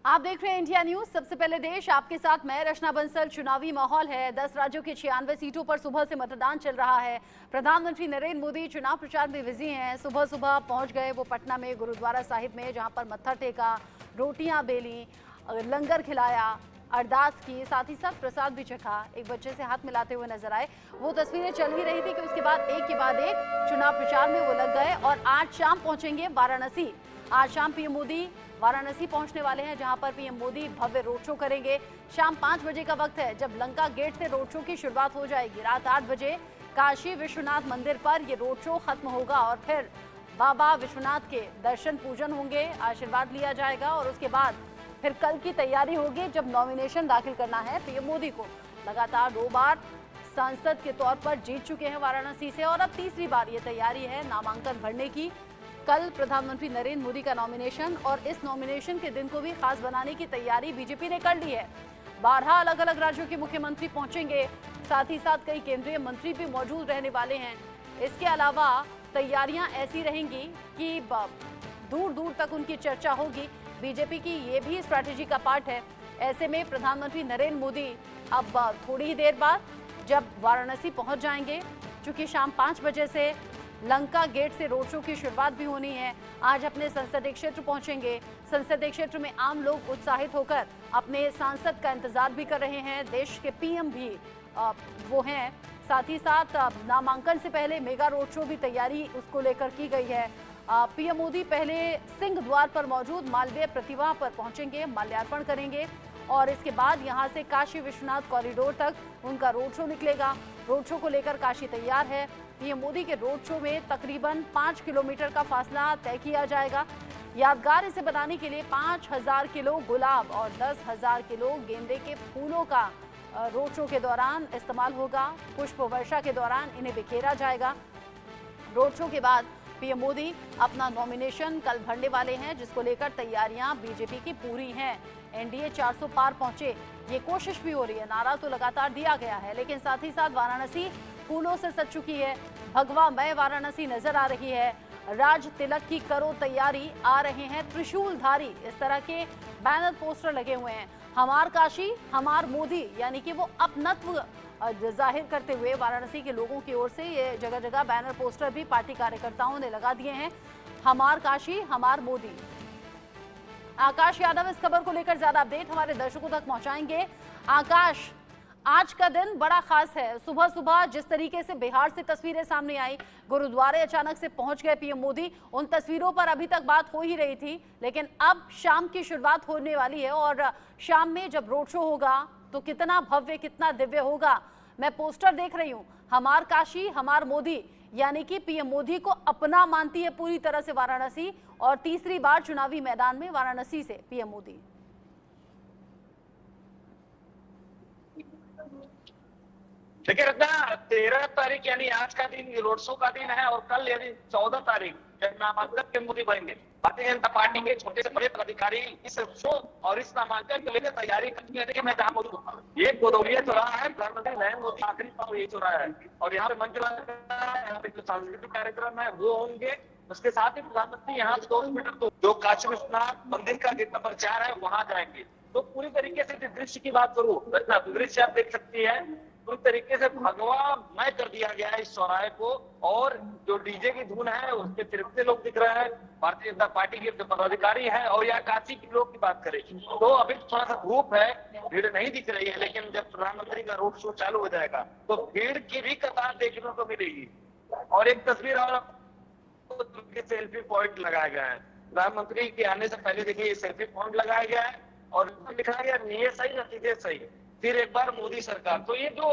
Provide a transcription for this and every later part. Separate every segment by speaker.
Speaker 1: आप देख रहे हैं इंडिया न्यूज। सबसे पहले देश आपके साथ मैं रचना बंसल। चुनावी माहौल है। 10 राज्यों की 96 सीटों पर सुबह से मतदान चल रहा है। प्रधानमंत्री नरेंद्र मोदी चुनाव प्रचार में बिजी हैं। सुबह सुबह पहुंच गए वो पटना में गुरुद्वारा साहिब में, जहां पर मत्था टेका, रोटियां बेली, लंगर खिलाया, अरदास की, साथ ही साथ प्रसाद भी चखा। एक बच्चे से हाथ मिलाते हुए नजर आए। वो तस्वीरें चल ही रही थी कि उसके बाद एक के बाद एक चुनाव प्रचार में वो लग गए और आज शाम पहुंचेंगे वाराणसी। आज शाम पीएम मोदी वाराणसी पहुंचने वाले हैं, जहां पर पीएम मोदी भव्य रोड शो करेंगे। शाम 5 बजे का वक्त है जब लंका गेट से रोड शो की शुरुआत हो जाएगी। रात 8 बजे काशी विश्वनाथ मंदिर पर यह रोड शो खत्म होगा और फिर बाबा विश्वनाथ के दर्शन पूजन होंगे, आशीर्वाद लिया जाएगा और उसके बाद फिर कल की तैयारी होगी जब नॉमिनेशन दाखिल करना है पीएम मोदी को। लगातार 2 बार सांसद के तौर पर जीत चुके हैं वाराणसी से और अब तीसरी बार ये तैयारी है नामांकन भरने की। कल प्रधानमंत्री नरेंद्र मोदी का नॉमिनेशन और इस नॉमिनेशन के दिन को भी खास बनाने की तैयारी बीजेपी ने कर ली है। 12 अलग अलग राज्यों के मुख्यमंत्री पहुंचेंगे, साथ ही साथ कई केंद्रीय मंत्री भी मौजूद रहने वाले हैं। इसके अलावा तैयारियां ऐसी रहेंगी कि दूर दूर तक उनकी चर्चा होगी। बीजेपी की ये भी स्ट्रैटेजी का पार्ट है। ऐसे में प्रधानमंत्री नरेंद्र मोदी अब थोड़ी ही देर बाद जब वाराणसी पहुंच जाएंगे, चूंकि शाम 5 बजे से लंका गेट से रोड शो की शुरुआत भी होनी है, आज अपने संसदीय क्षेत्र पहुंचेंगे। संसदीय क्षेत्र में आम लोग उत्साहित होकर अपने सांसद का इंतजार भी कर रहे हैं। देश के पीएम भी वो हैं। साथ ही साथ नामांकन से पहले मेगा रोड शो भी तैयारी उसको लेकर की गई है। पीएम मोदी पहले सिंह द्वार पर मौजूद मालवीय प्रतिमा पर पहुंचेंगे, माल्यार्पण करेंगे और इसके बाद यहां से काशी विश्वनाथ कॉरिडोर तक उनका रोड शो निकलेगा। रोड शो को लेकर काशी तैयार है। पीएम मोदी के रोड शो में तकरीबन 5 किलोमीटर का फासला तय किया जाएगा। यादगार इसे बनाने के लिए 5000 किलो गुलाब और 10,000 किलो गेंदे के फूलों का रोड शो के दौरान इस्तेमाल होगा। पुष्प वर्षा के दौरान इन्हें बिखेरा जाएगा। रोड शो के बाद पीएम मोदी अपना नॉमिनेशन कल भरने वाले हैं, जिसको लेकर तैयारियां बीजेपी की पूरी हैं। एनडीए 400 पार पहुंचे, ये कोशिश भी हो रही है। नारा तो लगातार दिया गया है, लेकिन साथ ही साथ वाराणसी फूलों से सज चुकी है। भगवा मय वाराणसी नजर आ रही है। राज तिलक की करो तैयारी, आ रहे हैं त्रिशूलधारी। इस तरह के बैनर पोस्टर लगे हुए हैं। हमार काशी हमार मोदी, यानी कि वो अपनत्व जाहिर करते हुए वाराणसी के लोगों की ओर से ये जगह जगह बैनर पोस्टर भी पार्टी कार्यकर्ताओं ने लगा दिए हैं। हमार काशी हमार मोदी। आकाश यादव इस खबर को लेकर ज्यादा अपडेट हमारे दर्शकों तक पहुंचाएंगे। आकाश, आज का दिन बड़ा खास है। सुबह सुबह जिस तरीके से बिहार से तस्वीरें सामने आई, गुरुद्वारे अचानक से पहुंच गए पीएम मोदी, उन तस्वीरों पर अभी तक बात हो ही रही थी, लेकिन अब शाम की शुरुआत होने वाली है और शाम में जब रोड शो होगा तो कितना भव्य कितना दिव्य होगा। मैं पोस्टर देख रही हूं, हमार काशी हमार मोदी, यानी कि पीएम मोदी को अपना मानती है पूरी तरह से वाराणसी और तीसरी बार चुनावी मैदान में वाराणसी से पीएम मोदी।
Speaker 2: देखिए रत्ना, 13 तारीख यानी आज का दिन रोड शो का दिन है और कल यानी 14 तारीख जब नामांकन के मोदी बनेंगे। भारतीय जनता पार्टी के छोटे से बड़े पदाधिकारी इस शो और इस नामांकन के लिए तैयारी करते हैं। देखिए मैं जहाँ मौजूद हूँ, ये गोदौलिया चौराहा है। प्रधानमंत्री नरेंद्र मोदी आखिरी पाव ये चौराहा है और यहाँ पे मंच लगा है, यहाँ पे जो सांस्कृतिक कार्यक्रम है वो होंगे। उसके साथ ही प्रधानमंत्री यहाँ 2 मीटर तो जो काशी विश्वनाथ मंदिर का गेट नंबर 4 है वहां जाएंगे। तो पूरी तरीके से दृश्य की बात करूँ, दृश्य आप देख सकती है, पूरी तरीके से भगवामय कर दिया गया है इस चौराहे को और जो डीजे की धुन है उसके तिरपते लोग दिख रहे हैं। भारतीय जनता पार्टी के जो पदाधिकारी हैं और या काशी के लोग की बात करें तो अभी थोड़ा सा धूप है, भीड़ नहीं दिख रही है, लेकिन जब प्रधानमंत्री का रोड शो चालू हो जाएगा तो भीड़ की भी कतार देखने को मिलेगी। और एक तस्वीर और सेल्फी पॉइंट लगाया गया है। प्रधानमंत्री के आने से पहले देखिए ये सेल्फी पॉइंट लगाया गया है और लिखा गया नियत सही नतीजे सही, फिर एक बार मोदी सरकार। तो ये जो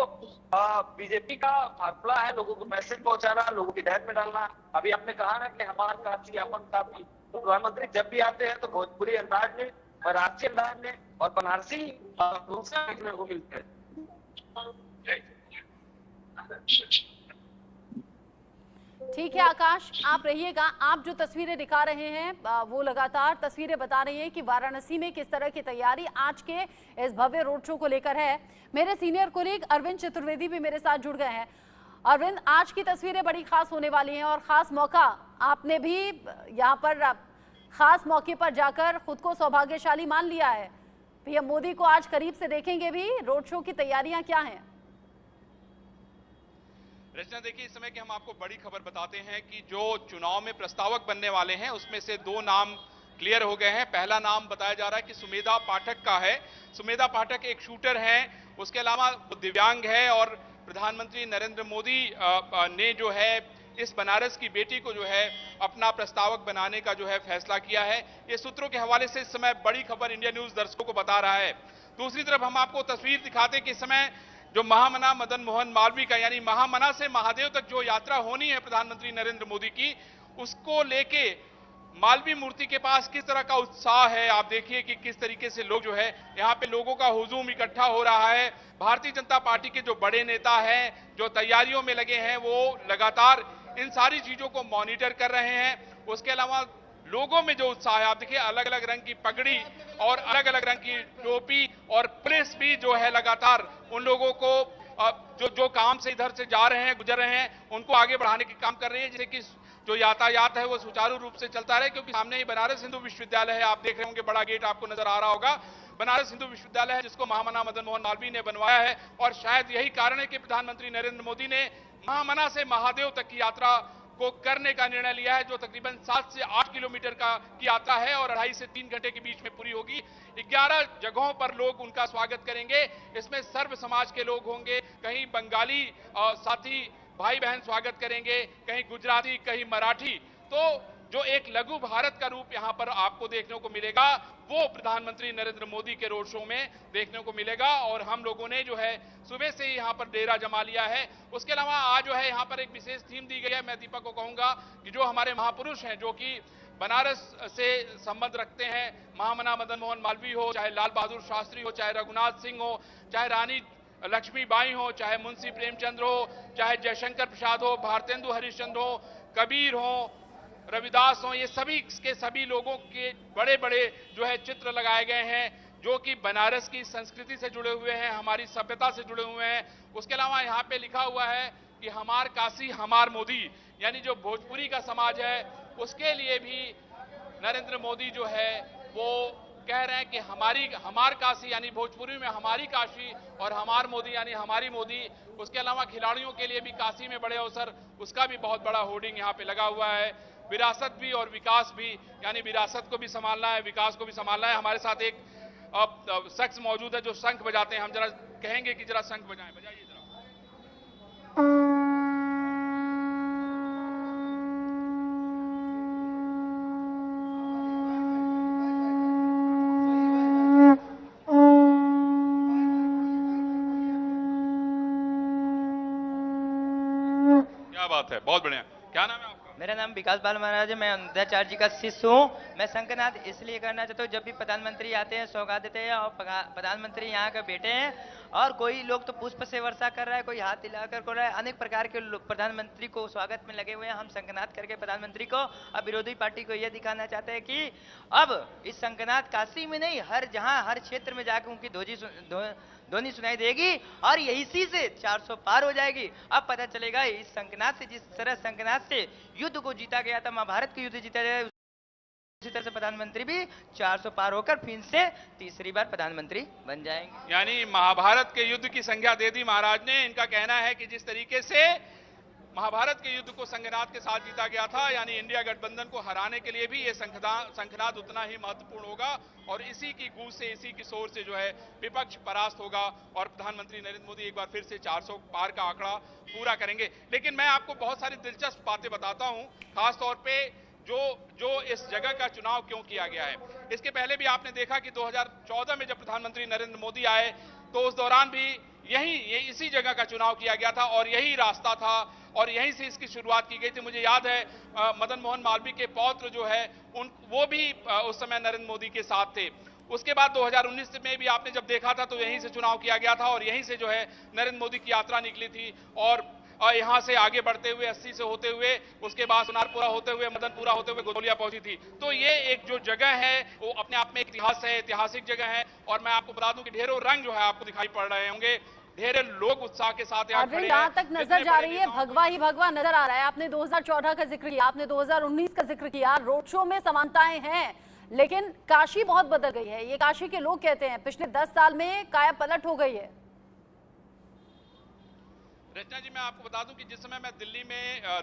Speaker 2: बीजेपी का फासला है, लोगों को मैसेज पहुंचाना, लोगों की ध्यान में डालना। अभी आपने कहा ना कि हमारा काशी अपन काफी, तो प्रधानमंत्री जब भी आते हैं तो भोजपुरी अंदाज में और राष्ट्रीय अंदाज में और बनारसी दूसरा देखने को मिलते हैं।
Speaker 1: ठीक है आकाश, आप रहिएगा। आप जो तस्वीरें दिखा रहे हैं वो लगातार तस्वीरें बता रही हैं कि वाराणसी में किस तरह की तैयारी आज के इस भव्य रोड शो को लेकर है। मेरे सीनियर कोलीग अरविंद चतुर्वेदी भी मेरे साथ जुड़ गए हैं। अरविंद, आज की तस्वीरें बड़ी खास होने वाली हैं और खास मौका आपने भी यहाँ पर खास मौके पर जाकर खुद को सौभाग्यशाली मान लिया है। पीएम मोदी को आज करीब से देखेंगे भी। रोड शो की तैयारियां क्या हैं?
Speaker 3: रचना, देखिए, इस समय की हम आपको बड़ी खबर बताते हैं कि जो चुनाव में प्रस्तावक बनने वाले हैं उसमें से 2 नाम क्लियर हो गए हैं। पहला नाम बताया जा रहा है कि सुमेधा पाठक का है। सुमेधा पाठक एक शूटर हैं, उसके अलावा दिव्यांग है और प्रधानमंत्री नरेंद्र मोदी ने जो है इस बनारस की बेटी को जो है अपना प्रस्तावक बनाने का जो है फैसला किया है। ये सूत्रों के हवाले से इस समय बड़ी खबर इंडिया न्यूज दर्शकों को बता रहा है। दूसरी तरफ हम आपको तस्वीर दिखाते हैं कि इस समय जो महामना मदन मोहन मालवीय का, यानी महामना से महादेव तक जो यात्रा होनी है प्रधानमंत्री नरेंद्र मोदी की, उसको लेके मालवीय मूर्ति के पास किस तरह का उत्साह है। आप देखिए कि किस तरीके से लोग जो है यहाँ पे लोगों का हुजूम इकट्ठा हो रहा है। भारतीय जनता पार्टी के जो बड़े नेता हैं, जो तैयारियों में लगे हैं, वो लगातार इन सारी चीजों को मॉनिटर कर रहे हैं। उसके अलावा लोगों में जो उत्साह है, आप देखिए अलग अलग रंग की पगड़ी और अलग अलग रंग की टोपी, और पुलिस भी जो है लगातार उन लोगों को जो काम से इधर से जा रहे हैं, गुजर रहे हैं, उनको आगे बढ़ाने के काम कर रही है, जिससे कि जो यातायात है वो सुचारू रूप से चलता रहे। क्योंकि सामने ही बनारस हिंदू विश्वविद्यालय है, आप देख रहे होंगे, बड़ा गेट आपको नजर आ रहा होगा। बनारस हिंदू विश्वविद्यालय है जिसको महामना मदन मोहन मालवीय ने बनवाया है, और शायद यही कारण है कि प्रधानमंत्री नरेंद्र मोदी ने महामना से महादेव तक की यात्रा को करने का निर्णय लिया है, जो तकरीबन 7 से 8 किलोमीटर की यात्रा है और 2.5 से 3 घंटे के बीच में पूरी होगी। 11 जगहों पर लोग उनका स्वागत करेंगे। इसमें सर्व समाज के लोग होंगे, कहीं बंगाली साथी भाई बहन स्वागत करेंगे, कहीं गुजराती, कहीं मराठी। तो जो एक लघु भारत का रूप यहां पर आपको देखने को मिलेगा, वो प्रधानमंत्री नरेंद्र मोदी के रोड शो में देखने को मिलेगा। और हम लोगों ने जो है सुबह से ही यहां पर डेरा जमा लिया है। उसके अलावा आज जो है यहां पर एक विशेष थीम दी गई है। मैं दीपक को कहूंगा कि जो हमारे महापुरुष हैं, जो कि बनारस से संबंध रखते हैं, महामना मदन मोहन मालवीय हो, चाहे लाल बहादुर शास्त्री हो, चाहे रघुनाथ सिंह हो, चाहे रानी लक्ष्मीबाई हो, चाहे मुंशी प्रेमचंद्र हो, चाहे जयशंकर प्रसाद हो, भारतेंदु हरिश्चंद्र हो, कबीर हो, रविदास हो, ये सभी के सभी लोगों के बड़े बड़े जो है चित्र लगाए गए हैं, जो कि बनारस की संस्कृति से जुड़े हुए हैं, हमारी सभ्यता से जुड़े हुए हैं। उसके अलावा यहाँ पे लिखा हुआ है कि हमार काशी हमार मोदी, यानी जो भोजपुरी का समाज है उसके लिए भी नरेंद्र मोदी जो है वो कह रहे हैं कि हमार काशी यानी भोजपुरी में हमारी काशी, और हमार मोदी यानी हमारी मोदी। उसके अलावा खिलाड़ियों के लिए भी काशी में बड़े अवसर, उसका भी बहुत बड़ा होर्डिंग यहाँ पे लगा हुआ है। विरासत भी और विकास भी, यानी विरासत को भी संभालना है, विकास को भी संभालना है। हमारे साथ एक शख्स मौजूद है जो शंख बजाते हैं। हम जरा कहेंगे कि जरा शंख बजाएं, बजाइए जरा। क्या बात है, बहुत बढ़िया। क्या नाम है आपका?
Speaker 4: मेरा नाम विकास बाल महाराज है। मैं अनुद्धाचार्य जी का शिष्य हूँ। मैं शंखनाद इसलिए करना चाहता हूँ, जब भी प्रधानमंत्री आते हैं सौगात देते हैं, और प्रधानमंत्री यहाँ के बेटे हैं, और कोई लोग तो पुष्प से वर्षा कर रहा है, कोई हाथ हिलाकर कर रहा है, अनेक प्रकार के लोग प्रधानमंत्री को स्वागत में लगे हुए हैं। हम शंखनाद करके प्रधानमंत्री को, अब विरोधी पार्टी को यह दिखाना चाहते हैं कि अब इस शंखनाद काशी में नहीं, हर क्षेत्र में जाकर उनकी ध्वनि सुनाई देगी, और यही से 400 पार हो जाएगी। अब पता चलेगा इस शंखनाद से, जिस तरह शंखनाद से युद्ध को जीता गया था, महाभारत के युद्ध जीता गया, उसी तरह से प्रधानमंत्री भी 400 पार होकर फिर से तीसरी बार प्रधानमंत्री बन जाएंगे।
Speaker 3: यानी महाभारत के युद्ध की संज्ञा दे दी महाराज ने। इनका कहना है कि जिस तरीके से महाभारत के युद्ध को शंखनाद के साथ जीता गया था, यानी इंडिया गठबंधन को हराने के लिए भी ये शंखनाद उतना ही महत्वपूर्ण होगा, और इसी की गूंज से, इसी की शोर से जो है विपक्ष परास्त होगा, और प्रधानमंत्री नरेंद्र मोदी एक बार फिर से 400 पार का आंकड़ा पूरा करेंगे। लेकिन मैं आपको बहुत सारी दिलचस्प बातें बताता हूं, खासतौर पे जो इस जगह का चुनाव क्यों किया गया है। इसके पहले भी आपने देखा कि 2014 में जब प्रधानमंत्री नरेंद्र मोदी आए, तो उस दौरान भी इसी जगह का चुनाव किया गया था, और यही रास्ता था, और यहीं से इसकी शुरुआत की गई थी। मुझे याद है मदन मोहन मालवीय के पौत्र जो है वो भी उस समय नरेंद्र मोदी के साथ थे। उसके बाद 2019 में भी आपने जब देखा था तो यहीं से चुनाव किया गया था, और यहीं से जो है नरेंद्र मोदी की यात्रा निकली थी, और यहां से आगे बढ़ते हुए 80 से होते हुए, उसके बाद सोनारपुरा होते हुए, मदनपुरा होते हुए गोंदिया पहुंची थी। तो ये एक जो जगह है वो अपने आप में एक इतिहास है, ऐतिहासिक जगह है। और मैं आपको बता दूं कि ढेरों रंग जो है आपको दिखाई पड़ रहे होंगे, ढेर लोग उत्साह के साथ यहाँ खड़े
Speaker 1: अरविंद,
Speaker 3: हैं।
Speaker 1: जहाँ तक नजर
Speaker 3: जितने
Speaker 1: जा
Speaker 3: बड़े
Speaker 1: रही है
Speaker 3: नेताओं
Speaker 1: भगवा ही भगवा नजर आ रहा है। आपने 2014 का जिक्र किया, आपने 2019 का जिक्र किया, रोड शो में समानताएं हैं, लेकिन काशी बहुत बदल गई है। ये काशी के लोग कहते हैं पिछले 10 साल में काया पलट हो गई है।
Speaker 3: रचना जी, मैं आपको बता दूं कि जिस समय मैं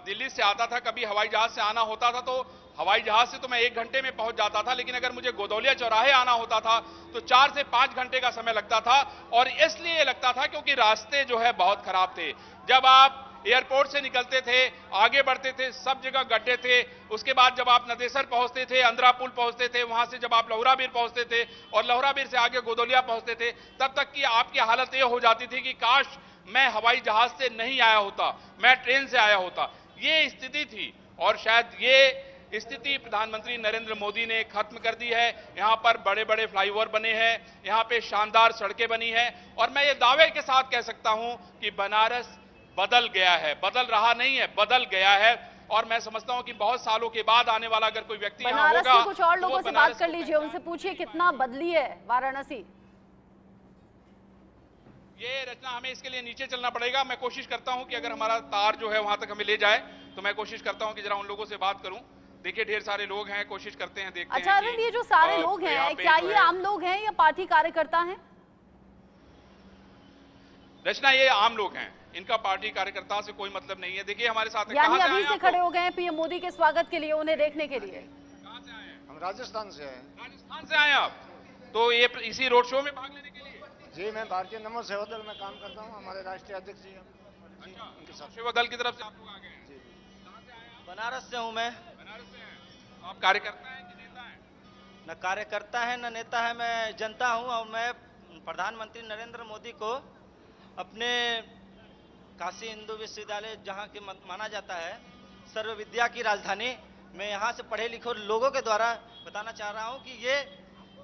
Speaker 3: दिल्ली से आता था, कभी हवाई जहाज से आना होता था, तो हवाई जहाज से तो मैं 1 घंटे में पहुंच जाता था, लेकिन अगर मुझे गोदौलिया चौराहे आना होता था तो 4 से 5 घंटे का समय लगता था। और इसलिए लगता था क्योंकि रास्ते जो है बहुत खराब थे। जब आप एयरपोर्ट से निकलते थे, आगे बढ़ते थे, सब जगह गड्ढे थे। उसके बाद जब आप नदेसर पहुंचते थे, अंद्रा पुल पहुंचते थे, वहां से जब आप लहुराबीर पहुंचते थे और लहुराबीर से आगे गोदौलिया पहुंचते थे, तब तक की आपकी हालत यह हो जाती थी कि काश मैं हवाई जहाज से नहीं आया होता, मैं ट्रेन से आया होता। ये स्थिति थी और शायद ये स्थिति प्रधानमंत्री नरेंद्र मोदी ने खत्म कर दी है। यहां पर बड़े बड़े फ्लाईओवर बने हैं, यहां पे शानदार सड़कें बनी हैं और मैं ये दावे के साथ कह सकता हूं कि बनारस बदल गया है, बदल रहा नहीं है, बदल गया है। और मैं समझता हूं कि बहुत सालों के बाद आने वाला अगर कोई व्यक्ति यहाँ
Speaker 1: बनारस
Speaker 3: होगा
Speaker 1: के कुछ और
Speaker 3: तो
Speaker 1: लोगों
Speaker 3: वो
Speaker 1: से
Speaker 3: बनारस
Speaker 1: बात कर
Speaker 3: को
Speaker 1: लीजिए,
Speaker 3: पहचानेगा।
Speaker 1: उनसे पूछिए कितना बदली है वाराणसी।
Speaker 3: ये रचना हमें इसके लिए नीचे चलना पड़ेगा। मैं कोशिश करता हूं कि अगर हमारा तार जो है वहां तक हमें ले जाए तो मैं कोशिश करता हूं कि जरा उन लोगों से बात करूं। देखिए ढेर सारे लोग हैं, कोशिश करते हैं, देखते
Speaker 1: अच्छा
Speaker 3: हैं
Speaker 1: अरविंद,
Speaker 3: कि,
Speaker 1: ये जो सारे लोग
Speaker 3: यहाँ
Speaker 1: हैं
Speaker 3: पे
Speaker 1: क्या
Speaker 3: जो
Speaker 1: ये
Speaker 3: है-
Speaker 1: आम लोग हैं या पार्टी कार्यकर्ता हैं?
Speaker 3: रचना, ये आम लोग हैं, इनका पार्टी कार्यकर्ता से कोई मतलब नहीं है। देखिए हमारे साथ हैं।
Speaker 1: यानी
Speaker 3: कहाँ
Speaker 1: अभी
Speaker 3: आए
Speaker 1: से
Speaker 3: आप
Speaker 1: खड़े
Speaker 3: लोग?
Speaker 1: हो गए हैं पीएम मोदी के स्वागत के लिए, उन्हें देखने के लिए?
Speaker 3: कहाँ से आए हैं?
Speaker 5: हम राजस्थान से हैं।
Speaker 3: राजस्थान से आए आप? तो ये इसी रोड शो में भाग लेने के लिए?
Speaker 5: जी, मैं भारतीय नमो सेवा दल में काम करता हूँ। हमारे राष्ट्रीय अध्यक्ष जी हैं। जी,
Speaker 3: अच्छा,
Speaker 5: उनके साथ।
Speaker 3: सेवा दल की तरफ से आप लोग आ गए हैं।
Speaker 5: जी।
Speaker 3: कहाँ से आए आप?
Speaker 6: बनारस से हूँ मैं।
Speaker 3: बनारस से हैं। आप कार्यकर्ता हैं कि नेता हैं?
Speaker 6: न कार्यकर्ता है न नेता है, मैं जनता हूँ और मैं प्रधानमंत्री नरेंद्र मोदी को अपने काशी हिंदू विश्वविद्यालय, जहाँ के माना जाता है सर्व विद्या की राजधानी, मैं यहाँ से पढ़े लिखे लोगों के द्वारा बताना चाह रहा हूँ कि ये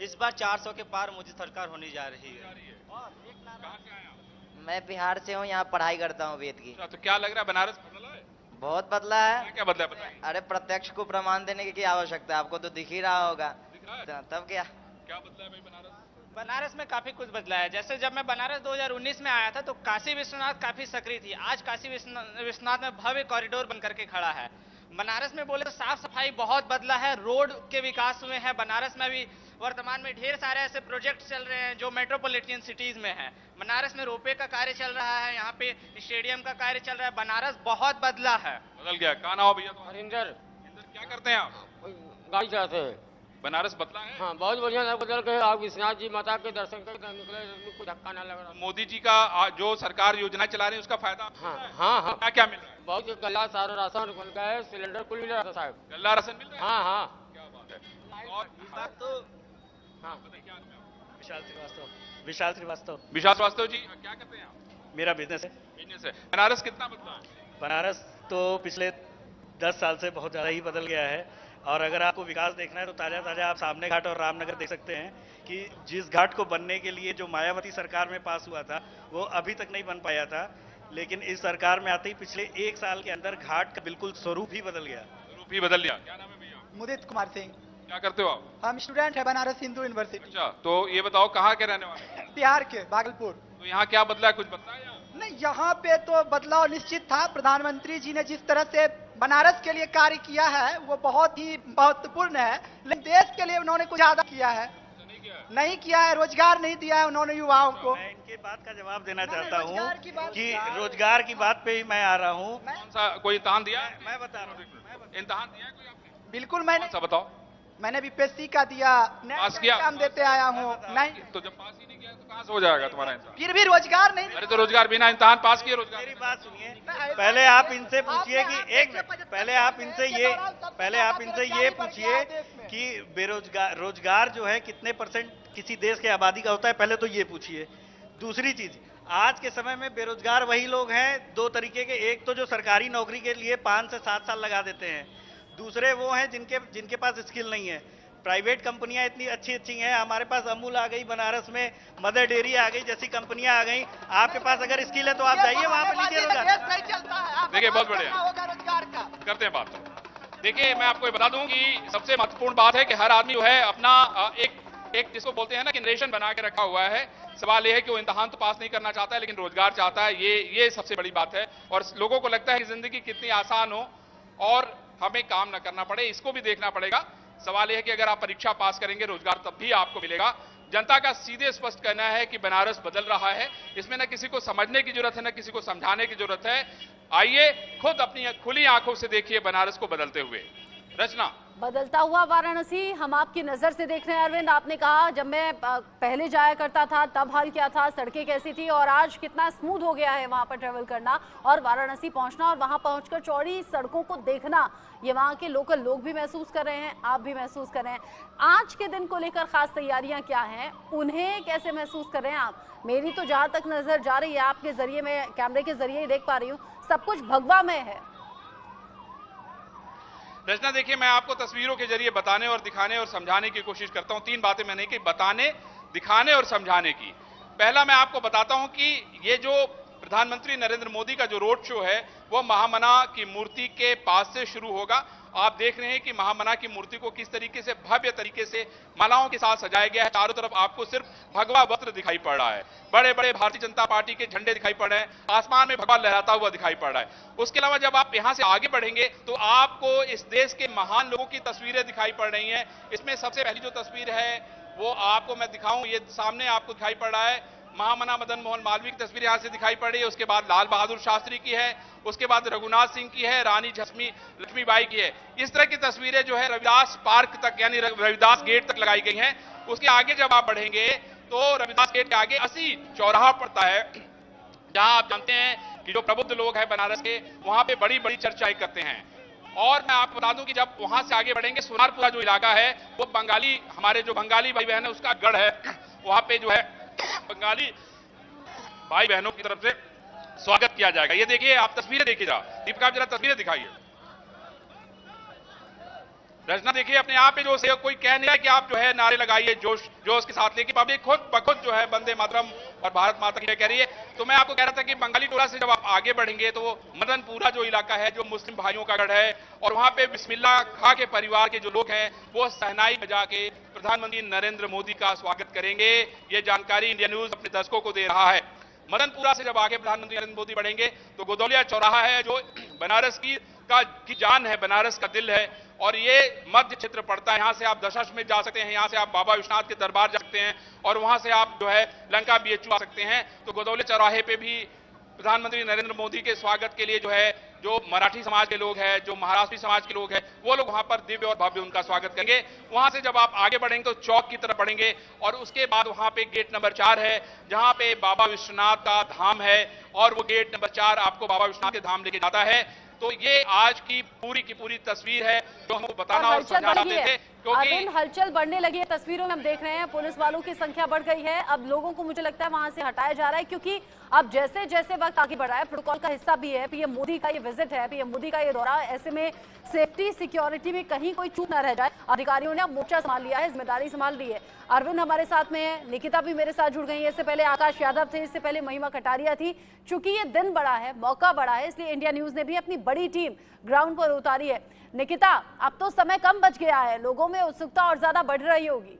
Speaker 6: इस बार 400 के पार मोदी सरकार होने जा रही है।
Speaker 3: कहाँ से आए आप?
Speaker 7: मैं बिहार से हूँ, यहाँ पढ़ाई करता हूँ वेद की।
Speaker 3: अच्छा, तो क्या लग रहा है बनारस बदला है?
Speaker 7: बहुत बदला है।
Speaker 3: क्या बदला है बताइए।
Speaker 7: अरे प्रत्यक्ष को प्रमाण देने की क्या आवश्यकता है, आपको तो दिख ही रहा होगा।
Speaker 3: दिख रहा है?
Speaker 7: तब क्या?
Speaker 3: क्या बदला है भाई बनारस?
Speaker 8: बनारस में काफी कुछ बदला है। जैसे जब मैं बनारस 2019 में आया था तो काशी विश्वनाथ काफी सक्रिय थी। आज काशी विश्वनाथ में भव्य कॉरिडोर बन करके खड़ा है। बनारस में बोले तो साफ सफाई बहुत बदला है, रोड के विकास हुए हैं। बनारस में भी वर्तमान में ढेर सारे ऐसे प्रोजेक्ट चल रहे हैं जो मेट्रोपॉलिटन सिटीज में हैं। बनारस में रोपवे का कार्य चल रहा है, यहाँ पे स्टेडियम का कार्य चल रहा है। बनारस बहुत बदला है।
Speaker 3: बदल गया। कहाँ ना हो भैया तुम्हारा?
Speaker 9: हरिंदर,
Speaker 3: इंदर, क्या करते हैं आप?
Speaker 9: गाड़ी चलाते हैं।
Speaker 3: बनारस बदला है?
Speaker 9: हाँ, बहुत बढ़िया है, बदल के आप विश्वनाथ जी माता के दर्शन करके निकले, कोई धक्का ना लग रहा।
Speaker 3: मोदी जी का जो सरकार योजना चला रही है उसका फायदा आपको
Speaker 9: हाँ
Speaker 3: मिल रहा है?
Speaker 9: हाँ हाँ,
Speaker 3: क्या क्या मिल रहा है?
Speaker 9: बहुत गला सारा राशन खुल गया है, सिलेंडर कुल मिल रहा था साहब।
Speaker 3: गल्ला राशन मिल रहा है?
Speaker 9: हाँ हाँ
Speaker 3: क्या बात है। और
Speaker 6: तो
Speaker 9: हाँ।
Speaker 3: बताइए क्या नाम है आपका?
Speaker 10: विशाल श्रीवास्तव। विशाल श्रीवास्तव।
Speaker 3: विशाल श्रीवास्तव जी, क्या करते हैं आप?
Speaker 10: मेरा बिजनेस है।
Speaker 3: बिजनेस है। बनारस कितना बदला है?
Speaker 10: बनारस तो पिछले 10 साल से बहुत ज़्यादा ही बदल गया है। और अगर आपको विकास देखना है तो ताज़ा ताज़ा आप सामने घाट और रामनगर देख सकते हैं कि जिस घाट को बनने के लिए जो मायावती सरकार में पास हुआ था वो अभी तक नहीं बन पाया था, लेकिन इस सरकार में आते ही पिछले 1 साल के अंदर घाट का बिल्कुल स्वरूप ही बदल गया।
Speaker 3: रूप ही बदल गया। क्या नाम है भैया?
Speaker 11: मुदित कुमार सिंह।
Speaker 3: क्या करते हो आप?
Speaker 11: हम स्टूडेंट है बनारस हिंदू यूनिवर्सिटी।
Speaker 3: अच्छा, तो ये बताओ कहाँ के रहने वाले हैं?
Speaker 11: बिहार के भागलपुर।
Speaker 3: तो यहाँ क्या बदला है, कुछ बदला है यहाँ?
Speaker 11: नहीं, यहाँ पे तो बदलाव निश्चित था। प्रधानमंत्री जी ने जिस तरह से बनारस के लिए कार्य किया है वो बहुत ही महत्वपूर्ण है, लेकिन देश के लिए उन्होंने कुछ ज्यादा किया है। नहीं किया है, रोजगार नहीं दिया है उन्होंने युवाओं को।
Speaker 10: मैं इनके बात का जवाब देना
Speaker 11: मैंने
Speaker 10: चाहता
Speaker 11: रोजगार की
Speaker 10: हूँ
Speaker 11: बात
Speaker 10: कि
Speaker 11: किया।
Speaker 10: रोजगार की बात पे ही मैं आ रहा हूँ।
Speaker 3: कौन सा कोई इम्तहान दिया है?
Speaker 10: मैं बता रहा हूँ।
Speaker 3: इम्तहान दिया है कोई आपने?
Speaker 11: बिल्कुल, मैंने
Speaker 3: कौन सा बताओ?
Speaker 11: मैंने बीपीएससी का दिया,
Speaker 3: पास किया?
Speaker 11: एग्जाम देते आया हूँ। नहीं,
Speaker 3: तो जब पास ही नहीं किया तो कहाँ से हो जाएगा तुम्हारा इम्तहान?
Speaker 11: फिर भी रोजगार नहीं।
Speaker 3: अरे तो रोजगार बिना इम्तहान पास किए रोजगार
Speaker 10: मेरी बात सुनिए, पहले आप इनसे पूछिए कि पहले आप इनसे ये पूछिए कि रोजगार जो है कितने % किसी देश के आबादी का होता है, पहले तो ये पूछिए। दूसरी चीज, आज के समय में बेरोजगार वही लोग हैं 2 तरीके के। एक तो जो सरकारी नौकरी के लिए 5 से 7 साल लगा देते हैं, दूसरे वो हैं जिनके पास स्किल नहीं है। प्राइवेट कंपनियां इतनी अच्छी अच्छी हैं, हमारे पास अमूल आ गई, बनारस में मदर डेयरी आ गई, जैसी कंपनियां आ गई। आपके पास अगर स्किल है तो आप जाइए वहां पे लीजिए रोजगार।
Speaker 11: नहीं चलता है।
Speaker 3: देखिए, बहुत बढ़िया।
Speaker 11: होगा रोजगार का।
Speaker 3: करते हैं बात। देखिए, मैं आपको ये बता दूं कि सबसे महत्वपूर्ण बात है कि हर आदमी जो है अपना एक एक जिसको बोलते हैं ना कि नरेशन बना के रखा हुआ है। सवाल यह है कि वो इम्तिहान तो पास नहीं करना चाहता है लेकिन रोजगार चाहता है। ये सबसे बड़ी बात है और लोगों को लगता है कि जिंदगी कितनी आसान हो और हमें काम न करना पड़े, इसको भी देखना पड़ेगा। सवाल यह है कि अगर आप परीक्षा पास करेंगे रोजगार तब भी आपको मिलेगा। जनता का सीधे स्पष्ट कहना है कि बनारस बदल रहा है, इसमें न किसी को समझने की जरूरत है न किसी को समझाने की जरूरत है। आइए खुद अपनी खुली आंखों से देखिए बनारस को बदलते हुए। रचना,
Speaker 1: बदलता हुआ वाराणसी हम आपकी नजर से देख रहे हैं। अरविंद, आपने कहा जब मैं पहले जाया करता था तब हाल क्या था, सड़कें कैसी थी और आज कितना स्मूथ हो गया है वहां पर ट्रेवल करना और वाराणसी पहुंचना और वहां पहुंचकर चौड़ी सड़कों को देखना। ये वहां के लोकल लोग भी महसूस कर रहे हैं, आप भी महसूस कर रहे हैं। आज के दिन को लेकर खास तैयारियां क्या हैं, उन्हें कैसे महसूस कर रहे हैं आप? मेरी तो जहां तक नजर जा रही है, आपके जरिए, मैं कैमरे के जरिए ही देख पा रही हूँ, सब कुछ भगवा में है।
Speaker 3: रचना, देखिए मैं आपको तस्वीरों के जरिए बताने और दिखाने और समझाने की कोशिश करता हूं। तीन बातें मैंने की, बताने, दिखाने और समझाने की। पहला मैं आपको बताता हूं कि ये जो प्रधानमंत्री नरेंद्र मोदी का जो रोड शो है वो महामना की मूर्ति के पास से शुरू होगा। आप देख रहे हैं कि महामना की मूर्ति को किस तरीके से भव्य तरीके से मालाओं के साथ सजाया गया है। चारों तरफ आपको सिर्फ भगवा वस्त्र दिखाई पड़ रहा है, बड़े बड़े भारतीय जनता पार्टी के झंडे दिखाई पड़ रहे हैं, आसमान में भगवा लहराता हुआ दिखाई पड़ रहा है। उसके अलावा जब आप यहां से आगे बढ़ेंगे तो आपको इस देश के महान लोगों की तस्वीरें दिखाई पड़ रही हैं। इसमें सबसे पहली जो तस्वीर है वो आपको मैं दिखाऊं, ये सामने आपको दिखाई पड़ रहा है, महामना मदन मोहन मालवीय की तस्वीर यहां से दिखाई पड़ रही है। उसके बाद लाल बहादुर शास्त्री की है, उसके बाद रघुनाथ सिंह की है, रानी लक्ष्मीबाई की है। इस तरह की तस्वीरें जो है रविदास पार्क तक यानी रविदास गेट तक लगाई गई हैं। उसके आगे जब आप बढ़ेंगे तो रविदास गेट के आगे 80 चौराहा पड़ता है, जहां आप जानते हैं कि जो प्रबुद्ध लोग हैं बनारस के, वहां पे बड़ी बड़ी चर्चाएं करते हैं। और मैं आपको बता दूं कि जब वहां से आगे बढ़ेंगे, सोनारपुरा जो इलाका है वो बंगाली, हमारे जो बंगाली भाई बहन है उसका गढ़ है। वहां पे जो है बंगाली भाई बहनों की तरफ से स्वागत किया जाएगा। ये देखिए, आप तस्वीरें देखिए जरा, दीपिका आप जरा तस्वीरें दिखाइए। रचना, देखिए अपने आप पे जो से कोई कह नहीं रहा कि आप जो है नारे लगाइए जोश के साथ, लेकिन पब्लिक खुद बखुद जो है वंदे मातरम और भारत माता की कह रही है। तो मैं आपको कह रहा था कि बंगाली टोला से जब आप आगे बढ़ेंगे तो मदनपुरा जो इलाका है जो मुस्लिम भाइयों का गढ़ है, और वहां पे बिस्मिल्लाह खां के परिवार के जो लोग हैं वो शहनाई बजा के प्रधानमंत्री नरेंद्र मोदी का स्वागत करेंगे। ये जानकारी इंडिया न्यूज अपने दर्शकों को दे रहा है। मदनपुरा से जब आगे प्रधानमंत्री नरेंद्र मोदी बढ़ेंगे तो गोदौलिया चौराहा है जो बनारस की जान है, बनारस का दिल है, और ये मध्य क्षेत्र पड़ता है। यहाँ से आप दशाश्वमेध जा सकते हैं, यहाँ से आप बाबा विश्वनाथ के दरबार जा सकते हैं और वहां से आप जो है लंका BHU आ सकते हैं। तो गोदौलिया चौराहे पे भी प्रधानमंत्री नरेंद्र मोदी के स्वागत के लिए जो है जो मराठी समाज के लोग हैं, जो महाराष्ट्री समाज के लोग हैं, वो लोग वहां पर दिव्य और भव्य उनका स्वागत करेंगे। वहां से जब आप आगे बढ़ेंगे तो चौक की तरफ बढ़ेंगे और उसके बाद वहां पे गेट नंबर 4 है जहां पे बाबा विश्वनाथ का धाम है, और वो गेट नंबर 4 आपको बाबा विश्वनाथ के धाम लेके जाता है। तो ये आज की पूरी तस्वीर है जो हमको बताना और समझाना चाहते थे, क्योंकि
Speaker 1: हलचल बढ़ने लगी है। तस्वीरों में हम देख रहे हैं पुलिस वालों की संख्या बढ़ गई है। अब लोगों को मुझे लगता है वहां से हटाया जा रहा है, क्योंकि अब जैसे जैसे वक्त आगे बढ़ रहा है, प्रोटोकॉल का हिस्सा भी है, पीएम मोदी का ये विजिट है, पीएम मोदी का ये दौरा, ऐसे में सेफ्टी सिक्योरिटी में कहीं कोई चूक न रह जाए। अधिकारियों ने अब मोर्चा संभाल लिया है, जिम्मेदारी संभाल ली है। अरविंद हमारे साथ में है, निकिता भी मेरे साथ जुड़ गई है। इससे पहले आकाश यादव थे, इससे पहले महिमा कटारिया थी। चूंकि ये दिन बड़ा है, मौका बड़ा है, इसलिए इंडिया न्यूज ने भी अपनी बड़ी टीम ग्राउंड पर उतारी है। निकिता, अब तो समय कम बच गया है, लोगों में उत्सुकता और ज्यादा बढ़ रही होगी।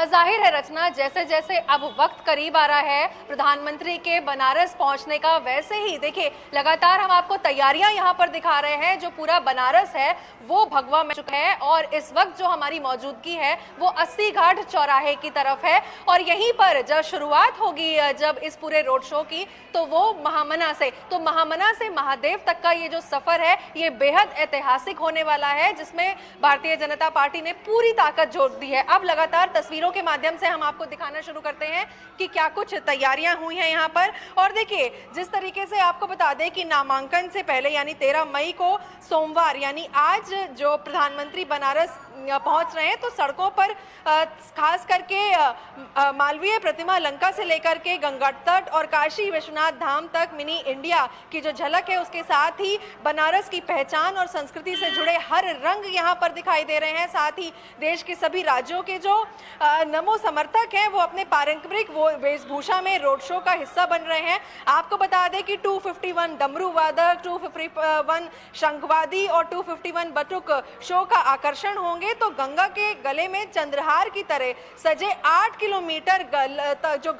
Speaker 12: जाहिर है रचना, जैसे जैसे अब वक्त करीब आ रहा है प्रधानमंत्री के बनारस पहुंचने का, वैसे ही देखिए लगातार हम आपको तैयारियां यहां पर दिखा रहे हैं। जो पूरा बनारस है वो भगवा में चुका है और इस वक्त जो हमारी मौजूदगी है वो 80 घाट चौराहे की तरफ है। और यहीं पर जब शुरुआत होगी जब इस पूरे रोड शो की, तो वो महामना से, तो महामना से महादेव तक का ये जो सफर है ये बेहद ऐतिहासिक होने वाला है, जिसमें भारतीय जनता पार्टी ने पूरी ताकत जोड़ दी है। अब लगातार तस्वीरों के माध्यम से हम आपको दिखाना शुरू करते हैं कि क्या कुछ तैयारियां हुई हैं यहाँ पर। और देखिए, जिस तरीके से आपको बता दें कि नामांकन से पहले यानी 13 मई को सोमवार यानी आज जो प्रधानमंत्री बनारस पहुंच रहे हैं, तो सड़कों पर खास करके मालवीय प्रतिमा लंका से लेकर के गंगा तट और काशी विश्वनाथ धाम तक मिनी इंडिया की जो झलक है, उसके साथ ही बनारस की पहचान और संस्कृति से जुड़े हर रंग यहाँ पर दिखाई दे रहे हैं। साथ ही देश के सभी राज्यों के जो नमो समर्थक हैं वो अपने पारंपरिक वेशभूषा में रोड शो का हिस्सा बन रहे हैं। आपको बता दें कि 251 डमरू वादक, 251 शंखवादी और 251 बटुक शो का आकर्षण होंगे। होंगे तो गंगा के गले में चंद्रहार की तरह सजे 8 किलोमीटर जो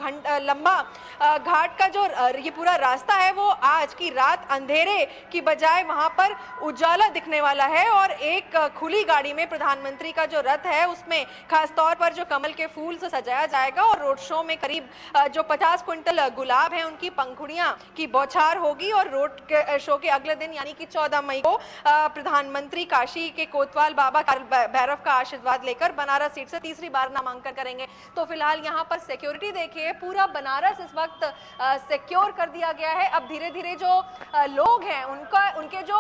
Speaker 12: लंबा घाट का जो ये पूरा रास्ता है वो आज की रात अंधेरे की बजाय वहां पर उजाला दिखने वाला है। और एक खुली गाड़ी में प्रधानमंत्री का जो रथ है उसमें खासतौर पर जो कमल के फूल से सजाया जाएगा और रोड शो में करीब जो 50 क्विंटल गुलाब हैं उनकी पंखुड़ियां की बौछार होगी। और रोड के शो के अगले दिन यानी कि 14 मई को प्रधानमंत्री काशी के कोतवाल बाबा भैरव का आशीर्वाद लेकर बनारस सीट से तीसरी बार नामांकन करेंगे। तो फिलहाल यहाँ पर सिक्योरिटी देखिए, पूरा बनारस इस वक्त सिक्योर कर दिया गया है। अब धीरे धीरे जो लोग हैं उनके जो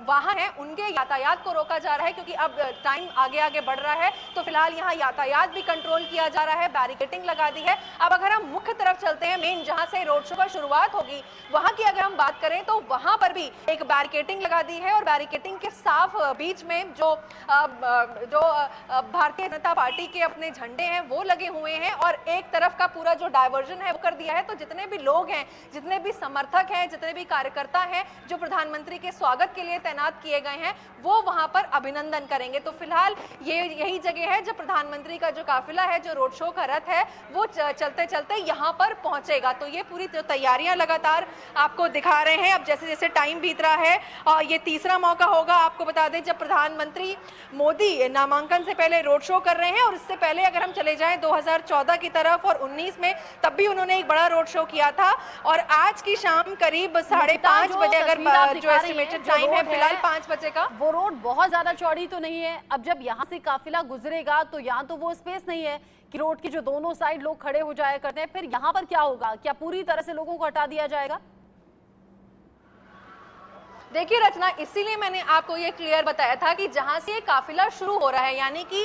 Speaker 12: वाहन हैं उनके यातायात को रोका जा रहा है क्योंकि अब टाइम आगे आगे बढ़ रहा है। तो फिलहाल यहाँ यातायात भी कंट्रोल किया जा रहा है, बैरिकेडिंग लगा दी है। अब अगर हम मुख्य तरफ चलते हैं, मेन जहां से रोड शो का शुरुआत होगी वहां की अगर हम बात करें तो वहां पर भी एक बैरिकेडिंग लगा दी है। और बैरिकेडिंग के साफ बीच में जो भारतीय जनता पार्टी के अपने झंडे हैं वो लगे हुए हैं और एक तरफ का पूरा जो डायवर्जन है वो कर दिया है। तो जितने भी लोग हैं, जितने भी समर्थक हैं, जितने भी कार्यकर्ता हैं जो प्रधानमंत्री के स्वागत के लिए तैनात किए गए हैं वो वहां पर अभिनंदन करेंगे। तो फिलहाल ये यही जगह है जब प्रधानमंत्री का जो काफिला है, जो रोड शो का रथ है वो चलते चलते यहाँ पर पहुंचेगा। तो ये पूरी जो तैयारियां लगातार आपको दिखा रहे हैं। अब जैसे जैसे टाइम बीत रहा है और ये तीसरा मौका होगा, आपको बता दें, जब प्रधानमंत्री मोदी नामांकन से पहले रोड शो कर रहे हैं। और इससे पहले अगर हम चले जाएं 2014 की तरफ और 19 में, तब भी उन्होंने एक बड़ा रोड शो किया था। और आज की शाम करीब 5:30 बजे अगर जो एस्टिमेटेड टाइम है फिलहाल 5 बजे का,
Speaker 1: वो रोड बहुत ज्यादा चौड़ी तो नहीं है। अब जब यहाँ से काफिला गुजरेगा तो यहाँ तो वो स्पेस नहीं है कि रोड की जो दोनों साइड लोग खड़े हो जाया करते हैं। फिर यहाँ पर क्या होगा? क्या पूरी तरह से लोगों को हटा दिया जाएगा?
Speaker 12: देखिए रचना, इसीलिए मैंने आपको ये क्लियर बताया था कि जहां से ये काफिला शुरू हो रहा है यानी कि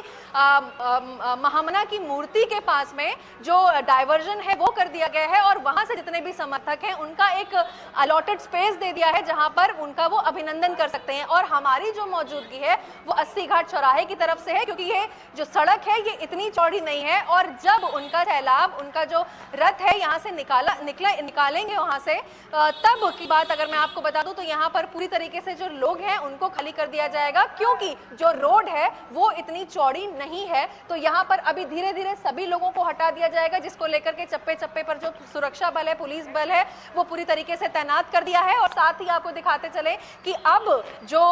Speaker 12: महामना की मूर्ति के पास में जो डायवर्जन है वो कर दिया गया है और वहां से जितने भी समर्थक हैं उनका एक अलॉटेड स्पेस दे दिया है जहां पर उनका वो अभिनंदन कर सकते हैं। और हमारी जो मौजूदगी है वो 80 घाट चौराहे की तरफ से है क्योंकि ये जो सड़क है ये इतनी चौड़ी नहीं है। और जब उनका सैलाब, उनका जो रथ है यहाँ से निकालेंगे वहां से, तब की बात अगर मैं आपको बता दूं तो यहाँ पर पूरी तरीके से जो लोग हैं उनको खाली कर दिया जाएगा क्योंकि जो रोड है वो इतनी चौड़ी नहीं है। तो यहाँ पर अभी धीरे धीरे सभी लोगों को हटा दिया जाएगा, जिसको लेकर के चप्पे चप्पे पर जो सुरक्षा बल है, पुलिस बल है, वो पूरी तरीके से तैनात कर दिया है। और साथ ही आपको दिखाते चले कि अब जो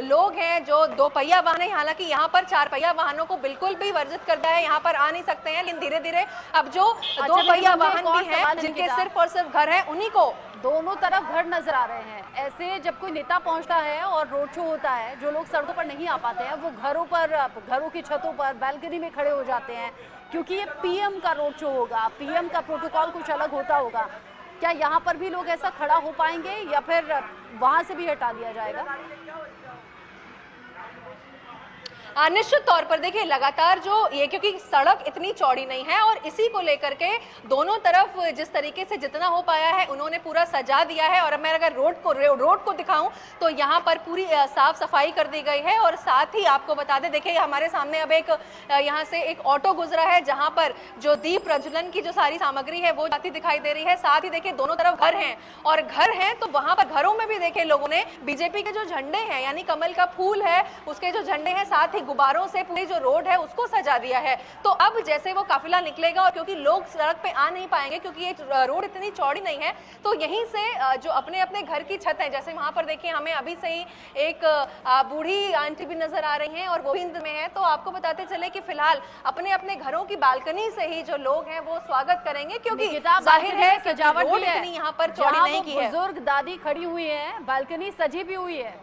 Speaker 12: लोग हैं, जो 2 पहिया वाहन है, हालांकि यहाँ पर 4 पहिया वाहनों को बिल्कुल भी वर्जित कर दिया है, यहाँ पर आ नहीं सकते हैं। लेकिन धीरे धीरे अब जो 2 पहिया वाहन भी हैं जिनके सिर्फ और सिर्फ घर है, उन्हीं को
Speaker 1: दोनों तरफ घर नजर आ रहे हैं। ऐसे जब कोई नेता पहुंचता है और रोड शो होता है, जो लोग सड़कों पर नहीं आ पाते हैं वो घरों की छतों पर, बालकनी में खड़े हो जाते हैं क्योंकि ये पीएम का रोड शो होगा, पीएम का प्रोटोकॉल कुछ अलग होता होगा। क्या यहाँ पर भी लोग ऐसा खड़ा हो पाएंगे या फिर वहां से भी हटा दिया जाएगा?
Speaker 12: निश्चित तौर पर देखिए लगातार जो ये, क्योंकि सड़क इतनी चौड़ी नहीं है और इसी को लेकर के दोनों तरफ जिस तरीके से जितना हो पाया है उन्होंने पूरा सजा दिया है। और मैं अगर रोड को दिखाऊं तो यहाँ पर पूरी साफ सफाई कर दी गई है। और साथ ही आपको बता दें, देखिए हमारे सामने अब एक यहाँ से एक ऑटो गुजरा है जहाँ पर जो दीप प्रज्वलन की जो सारी सामग्री है वो जाती दिखाई दे रही है। साथ ही देखिए दोनों तरफ घर हैं और घर हैं तो वहां पर घरों में भी देखिए लोगों ने बीजेपी के जो झंडे हैं यानी कमल का फूल है उसके जो झंडे हैं, साथ ही गुब्बारों से पूरी जो रोड है उसको सजा दिया है। तो अब जैसे वो काफिला निकलेगा और क्योंकि लोग सड़क पे आ नहीं पाएंगे क्योंकि ये रोड इतनी चौड़ी नहीं है, तो यहीं से जो अपने अपने घर की छत है, जैसे वहां पर देखिए हमें अभी से ही एक बूढ़ी आंटी भी नजर आ रही हैं और वो भी नींद में है। तो आपको बताते चले कि फिलहाल अपने अपने घरों की बालकनी से ही जो लोग हैं वो स्वागत करेंगे क्योंकि जाहिर है
Speaker 1: सजावट
Speaker 12: रोड इतनी यहाँ पर चौड़ी नहीं की है।
Speaker 1: बुजुर्ग दादी खड़ी हुई है, बालकनी सजी भी हुई है।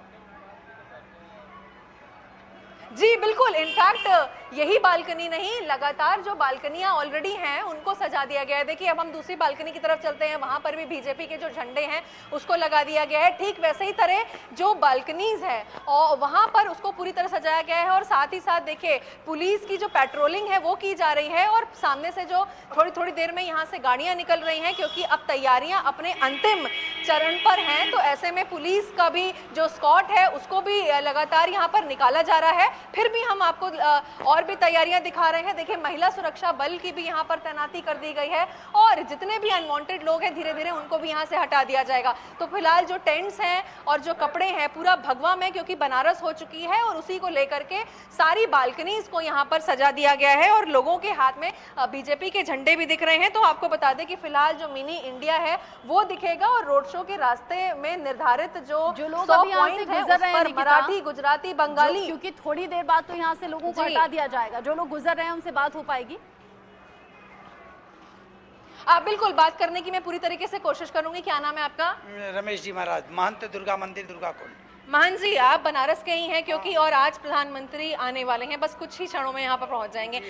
Speaker 12: जी बिल्कुल, इनफैक्ट यही बालकनी नहीं, लगातार जो बालकनियां ऑलरेडी हैं उनको सजा दिया गया है। देखिए अब हम दूसरी बालकनी की तरफ चलते हैं, वहां पर भी बीजेपी के जो झंडे हैं उसको लगा दिया गया है। ठीक वैसे ही तरह जो बालकनीज है और वहां पर उसको पूरी तरह सजाया गया है। और साथ ही साथ देखिए पुलिस की जो पेट्रोलिंग है वो की जा रही है और सामने से जो थोड़ी देर में यहाँ से गाड़ियां निकल रही हैं क्योंकि अब तैयारियां अपने अंतिम चरण पर हैं। तो ऐसे में पुलिस का भी जो स्कॉट है उसको भी लगातार यहाँ पर निकाला जा रहा है। फिर भी हम आपको और भी तैयारियां दिखा रहे हैं। देखिए, महिला सुरक्षा बल की भी यहाँ पर तैनाती कर दी गई है और जितने भी अनवांटेड लोग हैं धीरे धीरे उनको भी यहाँ से हटा दिया जाएगा। तो फिलहाल जो टेंट्स हैं और जो कपड़े हैं पूरा भगवा में, क्योंकि बनारस हो चुकी है और उसी को लेकर के सारी बालकनीज को यहाँ पर सजा दिया गया है और लोगों के हाथ में बीजेपी के झंडे भी दिख रहे हैं। तो आपको बता दें कि फिलहाल जो मिनी इंडिया है वो दिखेगा और रोड शो के रास्ते में निर्धारित जो
Speaker 1: लोग अभी यहाँ से गुजर रहे हैं,
Speaker 12: मराठी, गुजराती, बंगाली,
Speaker 1: क्योंकि थोड़ी देर बाद तो यहाँ से लोगों को हटा दिया जाएगा, जो लोग गुजर रहे हैं उनसे बात हो पाएगी।
Speaker 12: आप बिल्कुल बात करने की मैं पूरी तरीके से कोशिश करूंगी। क्या नाम है आपका?
Speaker 13: रमेश जी महाराज, महंत दुर्गा मंदिर दुर्गाकुंड।
Speaker 12: महंत जी, आप बनारस के ही हैं क्योंकि और आज प्रधानमंत्री आने वाले हैं, बस कुछ ही क्षणों में यहाँ पर पहुंच जाएंगे।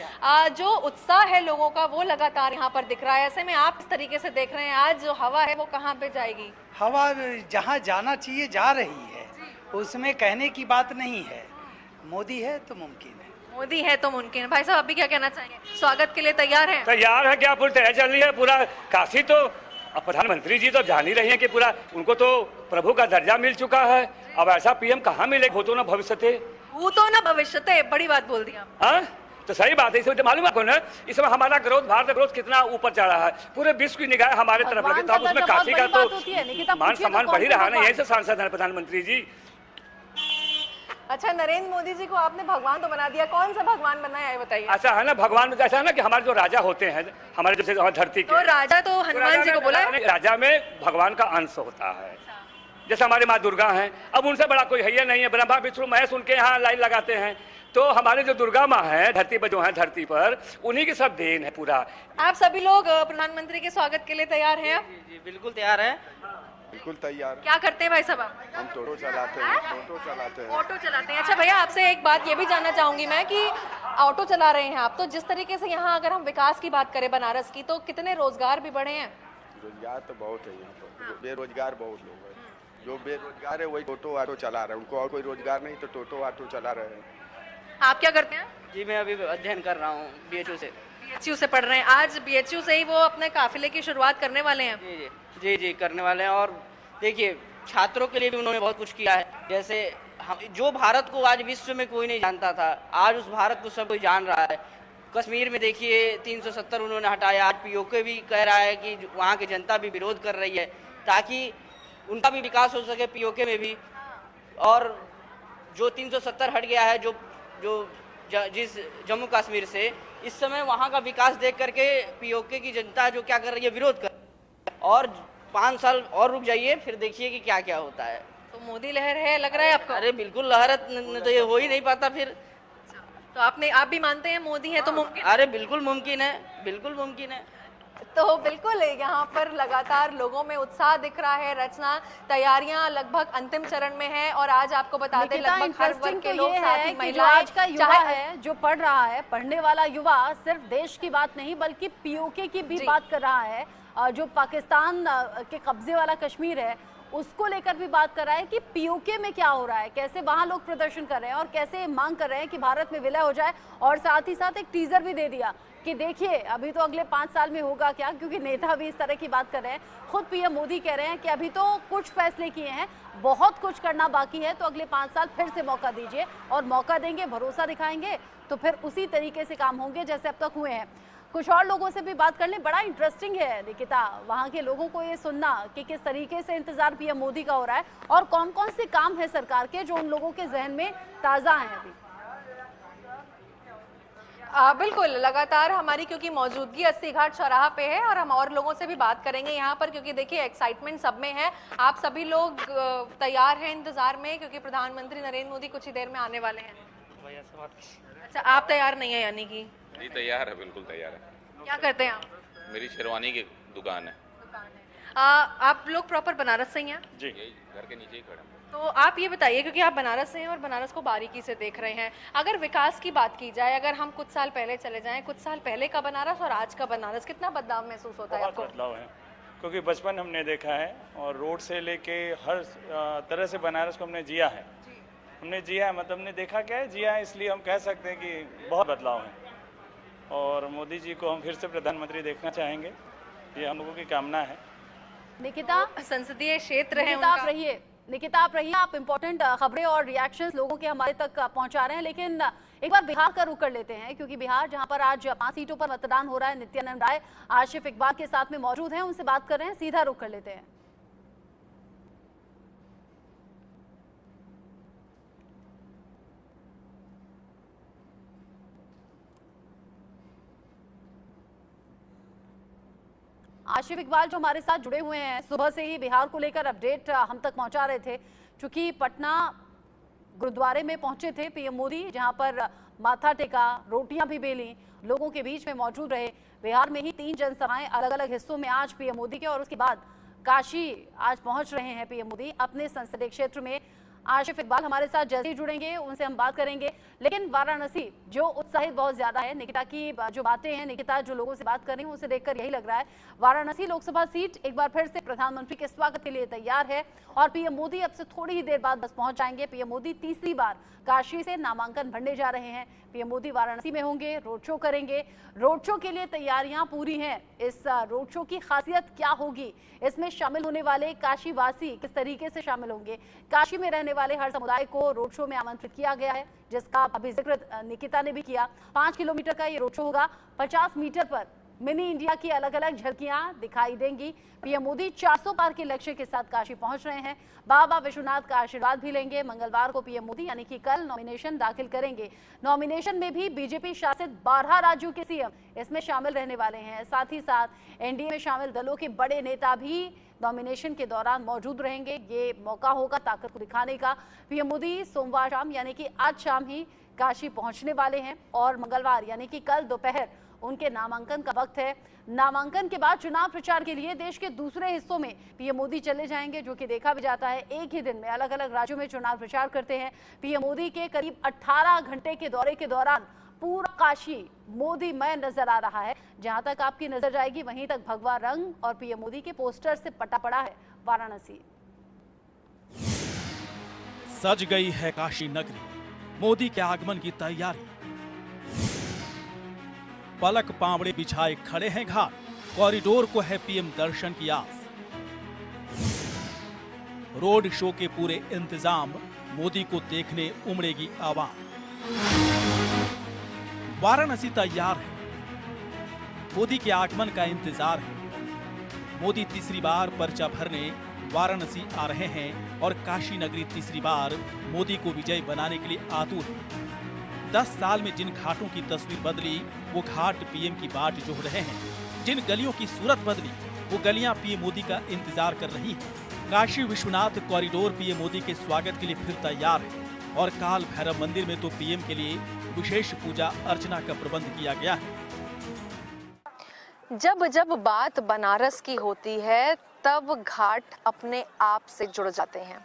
Speaker 12: जो उत्साह है लोगों का वो लगातार यहाँ पर दिख रहा है। ऐसे में आप इस तरीके से देख रहे हैं आज जो हवा है वो कहाँ पे जाएगी?
Speaker 13: हवा जहाँ जाना चाहिए जा रही है, उसमें कहने की बात नहीं है। मोदी है तो मुमकिन है,
Speaker 12: मोदी है तो मुमकिन है। भाई साहब, अभी क्या कहना चाहेंगे? स्वागत के लिए तैयार हैं?
Speaker 14: तैयार है क्या? पूरी तैयारी चल रही है। पूरा काशी तो अब प्रधानमंत्री जी तो जान ही रही हैं कि पूरा उनको तो प्रभु का दर्जा मिल चुका है। अब ऐसा पीएम कहाँ मिले? भूतो न भविष्यते,
Speaker 12: भूतो न भविष्यते, बड़ी बात बोल दी आप।
Speaker 14: हाँ, तो सही बात है। इसमें मालूम है आपको ना, इस समय हमारा ग्रोथ, भारत ग्रोथ कितना ऊपर चढ़ा है। पूरे विश्व की निगाह हमारे तरफ लगी, तब उसमें काशी का तो मान सम्मान बढ़ ही रहा है ना। यही से सांसद है प्रधानमंत्री जी।
Speaker 12: अच्छा, नरेंद्र मोदी जी को आपने भगवान तो बना दिया, कौन सा भगवान बनाया है बताइए?
Speaker 14: ऐसा है ना, भगवान ऐसा है ना कि हमारे जो राजा होते हैं, हमारे जैसे धरती के,
Speaker 12: तो राजा तो हनुमान जी को बोला है।
Speaker 14: राजा में भगवान का अंश होता है। जैसे हमारे माँ दुर्गा हैं, अब उनसे बड़ा कोई है नहीं है। ब्रह्मा विष्णु महेश उनके यहाँ लाइन लगाते हैं। तो हमारे जो दुर्गा माँ है धरती पर, जो है धरती पर, उन्हीं की सब देन है पूरा।
Speaker 12: आप सभी लोग प्रधानमंत्री के स्वागत के लिए तैयार हैं?
Speaker 6: जी बिल्कुल तैयार है,
Speaker 15: बिल्कुल तैयार।
Speaker 12: क्या करते हैं भाई साहब आप?
Speaker 15: हम टोटो चलाते हैं। ऑटो चलाते हैं।
Speaker 12: ऑटो चलाते हैं। अच्छा भैया, आपसे एक बात ये भी जानना चाहूंगी मैं कि ऑटो चला रहे हैं आप, तो जिस तरीके से यहाँ अगर हम विकास की बात करें बनारस की, तो कितने रोजगार भी बढ़े हैं?
Speaker 15: रोजगार तो बहुत है यहाँ पर, बेरोजगार बहुत लोग हैं। जो बेरोजगार है वही टोटो ऑटो चला रहे हैं, उनको और कोई रोजगार नहीं तो टोटो ऑटो चला रहे हैं।
Speaker 12: आप क्या करते हैं?
Speaker 6: जी मैं अभी अध्ययन कर रहा हूँ BHU से।
Speaker 12: BHU से पढ़ रहे हैं? आज BHU से ही वो अपने काफिले की शुरुआत करने वाले हैं?
Speaker 6: जी करने वाले हैं। और देखिए, छात्रों के लिए भी उन्होंने बहुत कुछ किया है। जैसे जो भारत को आज विश्व में कोई नहीं जानता था, आज उस भारत को सब कोई जान रहा है। कश्मीर में देखिए 370 उन्होंने हटाया। आज POK भी कह रहा है कि वहाँ की जनता भी विरोध कर रही है ताकि उनका भी विकास हो सके POK में भी। और जो 370 हट गया है, जिस जम्मू कश्मीर से, इस समय वहाँ का विकास देख करके POK की जनता जो क्या कर रही है, विरोध कर। और 5 साल और रुक जाइए, फिर देखिए कि क्या क्या होता है।
Speaker 12: तो मोदी लहर है लग रहा है आपको?
Speaker 6: अरे बिल्कुल लहर तो ये हो ही नहीं पाता फिर।
Speaker 12: तो आप भी मानते हैं मोदी है तो मुमकिन?
Speaker 6: अरे बिल्कुल मुमकिन है, बिल्कुल मुमकिन है।
Speaker 12: तो बिल्कुल यहाँ पर लगातार लोगों में उत्साह दिख रहा है। रचना, तैयारियां लगभग अंतिम चरण में है और आज आपको बता दें लगभग हर वर्ग के लोग, साथ ही महिलाएं,
Speaker 1: आज का युवा है जो पढ़ रहा है, पढ़ने वाला युवा सिर्फ देश की बात नहीं बल्कि POK की भी बात कर रहा है। जो पाकिस्तान के कब्जे वाला कश्मीर है उसको लेकर भी बात कर रहा है कि POK में क्या हो रहा है, कैसे वहां लोग प्रदर्शन कर रहे हैं और कैसे मांग कर रहे हैं कि भारत में विलय हो जाए। और साथ ही साथ एक टीजर भी दे दिया कि देखिए अभी तो अगले 5 साल में होगा क्या, क्योंकि नेता भी इस तरह की बात कर रहे हैं। खुद PM मोदी कह रहे हैं कि अभी तो कुछ फैसले किए हैं, बहुत कुछ करना बाकी है, तो अगले 5 साल फिर से मौका दीजिए और मौका देंगे, भरोसा दिखाएंगे तो फिर उसी तरीके से काम होंगे जैसे अब तक हुए हैं। कुछ और लोगों से भी बात कर लें। बड़ा इंटरेस्टिंग है निकिता, वहाँ के लोगों को ये सुनना कि किस तरीके से इंतजार PM मोदी का हो रहा है और कौन कौन से काम है सरकार के जो उन लोगों के जहन में ताज़ा हैं अभी।
Speaker 12: बिल्कुल, लगातार हमारी क्योंकि मौजूदगी 80 घाट चौराहा पे है और हम और लोगों से भी बात करेंगे यहाँ पर, क्योंकि देखिए एक्साइटमेंट सब में है। आप सभी लोग तैयार हैं इंतजार में, क्योंकि प्रधानमंत्री नरेंद्र मोदी कुछ ही देर में आने वाले हैं। अच्छा, आप तैयार नहीं है यानी कि?
Speaker 16: जी तैयार है, बिल्कुल तैयार है।
Speaker 12: क्या करते हैं आप?
Speaker 16: मेरी शेरवानी की दुकान है।
Speaker 12: आप लोग प्रॉपर बनारस से ही हैं?
Speaker 16: जी, घर के नीचे ही खड़ा।
Speaker 12: तो आप ये बताइए, क्योंकि आप बनारस से हैं और बनारस को बारीकी से देख रहे हैं, अगर विकास की बात की जाए, अगर हम कुछ साल पहले चले जाएं, कुछ साल पहले का बनारस और आज का बनारस, कितना बदलाव महसूस होता है आपको?
Speaker 17: बहुत बदलाव है, क्योंकि बचपन हमने देखा है और रोड से लेके हर तरह से बनारस को हमने जिया है। मतलब हमने देखा क्या है, जिया है, इसलिए हम कह सकते हैं कि बहुत बदलाव है। और मोदी जी को हम फिर से प्रधानमंत्री देखना चाहेंगे, ये हम लोगों की कामना है।
Speaker 1: निकिता,
Speaker 12: संसदीय क्षेत्र है
Speaker 1: आप रहिए निकिता आप रहिए, आप इंपॉर्टेंट खबरें और रिएक्शंस लोगों के हमारे तक पहुंचा रहे हैं, लेकिन एक बार बिहार का रुख कर लेते हैं, क्योंकि बिहार जहां पर आज 5 सीटों पर मतदान हो रहा है, नित्यानंद राय आशिफ इकबाल के साथ में मौजूद हैं, उनसे बात कर रहे हैं, सीधा रुख कर लेते हैं। आशिफ इकबाल जो हमारे साथ जुड़े हुए हैं, सुबह से ही बिहार को लेकर अपडेट हम तक पहुंचा रहे थे, चूंकि पटना गुरुद्वारे में पहुंचे थे पीएम मोदी, जहां पर माथा टेका, रोटियां भी बेली, लोगों के बीच में मौजूद रहे। बिहार में ही 3 जनसभाएं अलग अलग हिस्सों में आज पीएम मोदी के, और उसके बाद काशी आज पहुंच रहे हैं पीएम मोदी अपने संसदीय क्षेत्र में। आशिफ इकबाल हमारे साथ जल्द ही जुड़ेंगे, उनसे हम बात करेंगे। लेकिन वाराणसी जो उत्साहित बहुत ज्यादा है, निकिता की जो बातें हैं, निकिता जो लोगों से बात कर रही है, उसे देखकर यही लग रहा है वाराणसी लोकसभा सीट एक बार फिर से प्रधानमंत्री के स्वागत के लिए तैयार है, और पीएम मोदी अब से थोड़ी ही देर बाद बस पहुंच जाएंगे। पीएम मोदी तीसरी बार काशी से नामांकन भरने जा रहे हैं। पीएम मोदी वाराणसी में होंगे, रोड शो करेंगे। रोड शो के लिए तैयारियां पूरी हैं। इस रोड शो की खासियत क्या होगी, इसमें शामिल होने वाले काशी वासी किस तरीके से शामिल होंगे, काशी में रहने वाले हर समुदाय को रोड शो में आमंत्रित किया गया है, जिसका अभी जिक्र निकिता ने भी किया। 5 किलोमीटर का ये रोड शो होगा। 50 मीटर पर मिनी इंडिया की अलग अलग झलकियां दिखाई देंगी। पीएम मोदी 400 पार के लक्ष्य के साथ काशी पहुंच रहे हैं। बाबा विश्वनाथ का आशीर्वाद भी लेंगे। मंगलवार को पीएम मोदी यानी कि कल नॉमिनेशन दाखिल करेंगे। नॉमिनेशन में भी बीजेपी शासित 12 राज्यों के सीएम इसमें शामिल रहने वाले हैं। साथ ही साथ एनडीए में शामिल दलों के बड़े नेता भी नॉमिनेशन के दौरान मौजूद रहेंगे। ये मौका होगा ताकत को दिखाने का। पीएम मोदी सोमवार शाम यानी कि आज शाम ही काशी पहुंचने वाले हैं, और मंगलवार यानी कि कल दोपहर उनके नामांकन का वक्त है। नामांकन के बाद चुनाव प्रचार के लिए देश के दूसरे हिस्सों में पीएम मोदी चले जाएंगे, जो कि देखा भी जाता है एक ही दिन में अलग अलग राज्यों में चुनाव प्रचार करते हैं। पीएम मोदी के करीब 18 घंटे के दौरे के दौरान पूरा काशी मोदीमय नजर आ रहा है। जहां तक आपकी नजर जाएगी वहीं तक भगवा रंग और पीएम मोदी के पोस्टर से पटा पड़ा है वाराणसी।
Speaker 18: सज गई है काशी नगरी, मोदी के आगमन की तैयारी। पलक पावड़े बिछाए खड़े हैं घाट, कॉरिडोर को है पीएम दर्शन की आस। रोड शो के पूरे इंतजाम, मोदी को देखने उमड़ेगी आवाम। वाराणसी तैयार है, मोदी के आगमन का इंतजार है। मोदी तीसरी बार पर्चा भरने वाराणसी आ रहे हैं, और काशी नगरी तीसरी बार मोदी को विजयी बनाने के लिए आतुर है। 10 साल में जिन घाटों की तस्वीर बदली, वो घाट पीएम की बाट जोह रहे हैं। जिन गलियों की सूरत बदली, वो गलियां पीएम मोदी का इंतजार कर रही हैं। काशी विश्वनाथ कॉरिडोर पीएम मोदी के स्वागत के लिए फिर तैयार है, और काल भैरव मंदिर में तो पीएम के लिए विशेष पूजा अर्चना का प्रबंध किया गया है।
Speaker 12: जब जब बात बनारस की होती है, तब घाट अपने आप से जुड़ जाते हैं।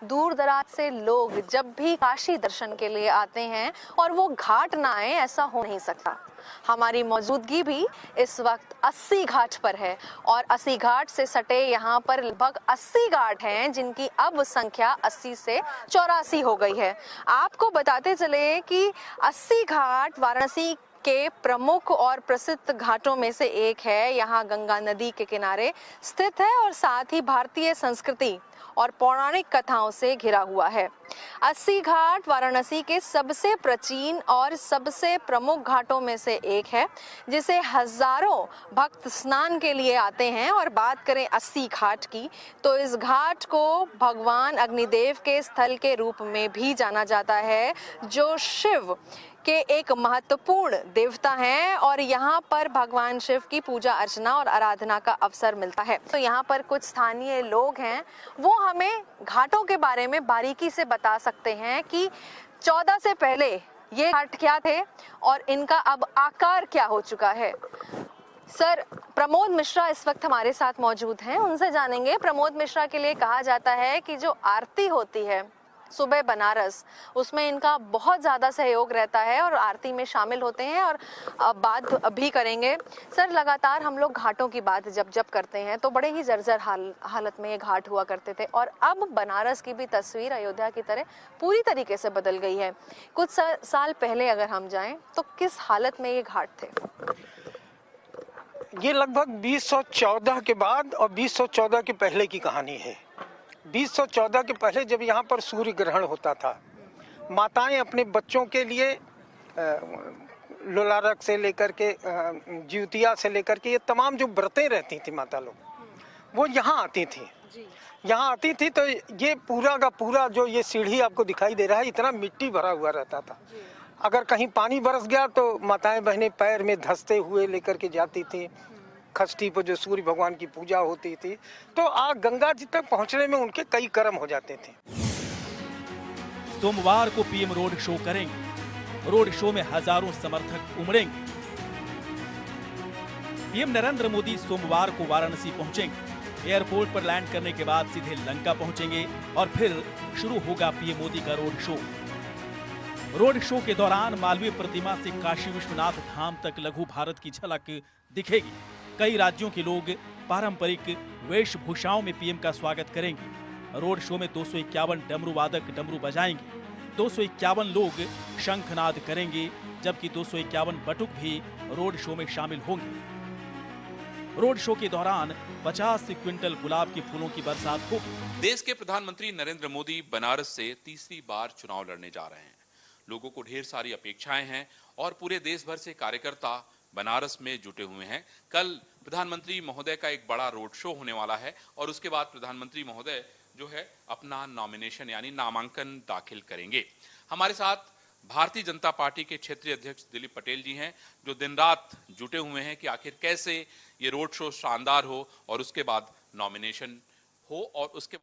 Speaker 12: दूर दराज से लोग जब भी काशी दर्शन के लिए आते हैं और वो घाट ना आए, ऐसा हो नहीं सकता। हमारी मौजूदगी भी इस वक्त 80 घाट पर है, और 80 घाट से सटे यहाँ पर लगभग 80 घाट हैं, जिनकी अब संख्या 80 से 84 हो गई है। आपको बताते चले कि 80 घाट वाराणसी के प्रमुख और प्रसिद्ध घाटों में से एक है। यहाँ गंगा नदी के किनारे स्थित है, और साथ ही भारतीय संस्कृति और पौराणिक कथाओं से घिरा हुआ है। 80 घाट वाराणसी के सबसे प्राचीन और सबसे प्रमुख घाटों में से एक है, जिसे हजारों भक्त स्नान के लिए आते हैं। और बात करें 80 घाट की, तो इस घाट को भगवान अग्निदेव के स्थल के रूप में भी जाना जाता है, जो शिव के एक महत्वपूर्ण देवता हैं, और यहाँ पर भगवान शिव की पूजा अर्चना और आराधना का अवसर मिलता है। तो यहाँ पर कुछ स्थानीय लोग हैं, वो हमें घाटों के बारे में बारीकी से बता सकते हैं कि 14 से पहले ये घाट क्या थे और इनका अब आकार क्या हो चुका है। सर, प्रमोद मिश्रा इस वक्त हमारे साथ मौजूद हैं, उनसे जानेंगे। प्रमोद मिश्रा के लिए कहा जाता है कि जो आरती होती है सुबह बनारस, उसमें इनका बहुत ज़्यादा सहयोग रहता है, और आरती में शामिल होते हैं, और बात भी करेंगे। सर, लगातार हम लोग घाटों की बात जब जब करते हैं तो बड़े ही जर्जर हालत में ये घाट हुआ करते थे, और अब बनारस की भी तस्वीर अयोध्या की तरह पूरी तरीके से बदल गई है। कुछ साल पहले अगर हम जाएं तो किस हालत में ये घाट थे?
Speaker 19: ये लगभग 2014 के बाद और 2014 के पहले की कहानी है। 2014 के पहले जब यहाँ पर सूर्य ग्रहण होता था, माताएं अपने बच्चों के लिए लोलारक से लेकर के ज्योतिया से लेकर के ये तमाम जो व्रतें रहती थी माता लोग, वो यहाँ आती थी। यहाँ आती थी तो ये पूरा का पूरा जो ये सीढ़ी आपको दिखाई दे रहा है, इतना मिट्टी भरा हुआ रहता था। अगर कहीं पानी बरस गया तो माताएं बहनें पैर में धंसते हुए लेकर के जाती थी। खष्टी पर जो सूर्य भगवान की पूजा होती थी, तो गंगा जी तक पहुंचने में उनके कई कर्म हो जाते थे।
Speaker 18: सोमवार को पीएम रोड शो करेंगे। रोड शो में हजारों समर्थक उमड़ेंगे। पीएम नरेंद्र मोदी सोमवार को वाराणसी पहुंचेंगे। एयरपोर्ट पर लैंड करने के बाद सीधे लंका पहुंचेंगे और फिर शुरू होगा पीएम मोदी का रोड शो। रोड शो के दौरान मालवीय प्रतिमा से काशी विश्वनाथ धाम तक लघु भारत की झलक दिखेगी। कई राज्यों के लोग पारंपरिक वेशभूषाओं में पीएम का स्वागत करेंगे। रोड शो में 251 डमरू वादक डमरू बजाएंगे। 251 लोग शंखनाद करेंगे, जबकि 251 बटुक भी रोड शो में शामिल होंगे। रोड शो के दौरान 50 क्विंटल गुलाब के फूलों की बरसात होगी।
Speaker 16: देश के प्रधानमंत्री नरेंद्र मोदी बनारस से तीसरी बार चुनाव लड़ने जा रहे हैं। लोगों को ढेर सारी अपेक्षाएं हैं और पूरे देश भर से कार्यकर्ता बनारस में जुटे हुए हैं। कल प्रधानमंत्री महोदय का एक बड़ा रोड शो होने वाला है और उसके बाद प्रधानमंत्री महोदय जो है अपना नॉमिनेशन यानी नामांकन दाखिल करेंगे। हमारे साथ भारतीय जनता पार्टी के क्षेत्रीय अध्यक्ष दिलीप पटेल जी हैं, जो दिन रात जुटे हुए हैं कि आखिर कैसे ये रोड शो शानदार हो और उसके बाद नॉमिनेशन हो और उसके